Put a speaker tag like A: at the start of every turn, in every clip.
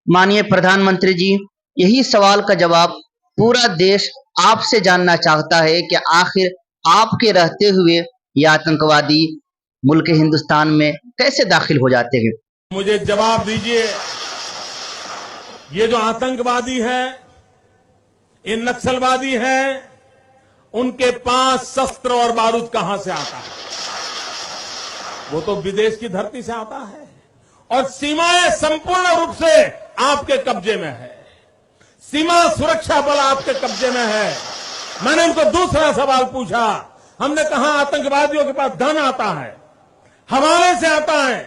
A: माननीय प्रधानमंत्री जी, यही सवाल का जवाब पूरा देश आपसे जानना चाहता है कि आखिर आपके रहते हुए ये आतंकवादी मुल्क हिंदुस्तान में कैसे दाखिल हो जाते हैं।
B: मुझे जवाब दीजिए, ये जो आतंकवादी है, ये नक्सलवादी है, उनके पास शस्त्र और बारूद कहां से आता है? वो तो विदेश की धरती से आता है और सीमाएं संपूर्ण रूप से आपके कब्जे में है। सीमा सुरक्षा बल आपके कब्जे में है। मैंने उनको दूसरा सवाल पूछा, हमने कहा आतंकवादियों के पास धन आता है, हवाले से आता है,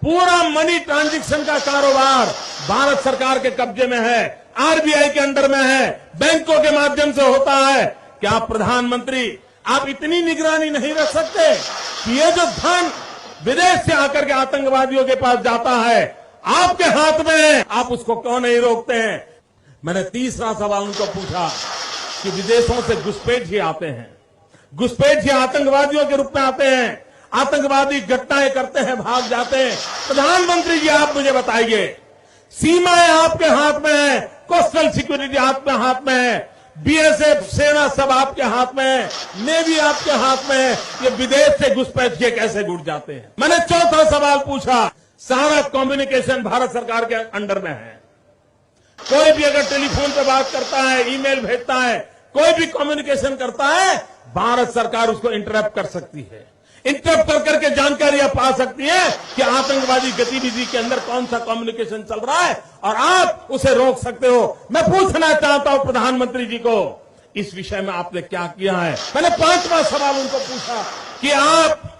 B: पूरा मनी ट्रांजैक्शन का कारोबार भारत सरकार के कब्जे में है, आरबीआई के अंडर में है, बैंकों के माध्यम से होता है। क्या प्रधानमंत्री आप इतनी निगरानी नहीं रख सकते कि ये जो धन विदेश से आकर के आतंकवादियों के पास जाता है आपके हाथ में है, आप उसको क्यों नहीं रोकते हैं? मैंने तीसरा सवाल उनको पूछा कि विदेशों से घुसपैठ आते हैं, घुसपैठ आतंकवादियों के रूप में आते हैं, आतंकवादी घटनाएं करते हैं, भाग जाते हैं। प्रधानमंत्री जी आप मुझे बताइए, सीमाएं आपके हाथ में है, कोस्टल सिक्योरिटी आपके हाथ में है, बीएसएफ सेना सब आपके हाथ में है, नेवी आपके हाथ में है, ये विदेश से घुसपैठ कैसे घुस जाते हैं? मैंने चौथा सवाल पूछा, सारा कम्युनिकेशन भारत सरकार के अंडर में है। कोई भी अगर टेलीफोन पे बात करता है, ईमेल भेजता है, कोई भी कम्युनिकेशन करता है, भारत सरकार उसको इंटरप्ट कर सकती है। इंटरप्ट कर करके जानकारियां पा सकती है कि आतंकवादी गतिविधि के अंदर कौन सा कम्युनिकेशन चल रहा है और आप उसे रोक सकते हो। मैं पूछना चाहता हूं प्रधानमंत्री जी को, इस विषय में आपने क्या किया है? मैंने पांचवा सवाल उनको पूछा कि आप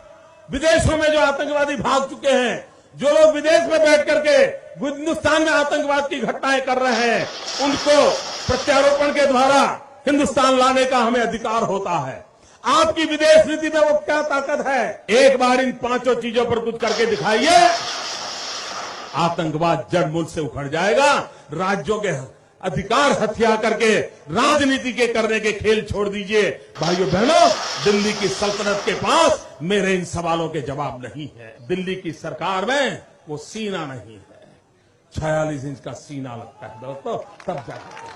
B: विदेशों में जो आतंकवादी भाग चुके हैं, जो लोग विदेश में बैठ करके हिंदुस्तान में आतंकवाद की घटनाएं कर रहे हैं, उनको प्रत्यारोपण के द्वारा हिंदुस्तान लाने का हमें अधिकार होता है। आपकी विदेश नीति में वो क्या ताकत है? एक बार इन पांचों चीजों पर कुछ करके दिखाइए, आतंकवाद जड़ मूल से उखड़ जाएगा। राज्यों के अधिकार हथिया करके राजनीति के करने के खेल छोड़ दीजिए। भाइयों बहनों, दिल्ली की सल्तनत के पास मेरे इन सवालों के जवाब नहीं है। दिल्ली की सरकार में वो सीना नहीं है, 46 इंच का सीना लगता है दोस्तों, तब जाकर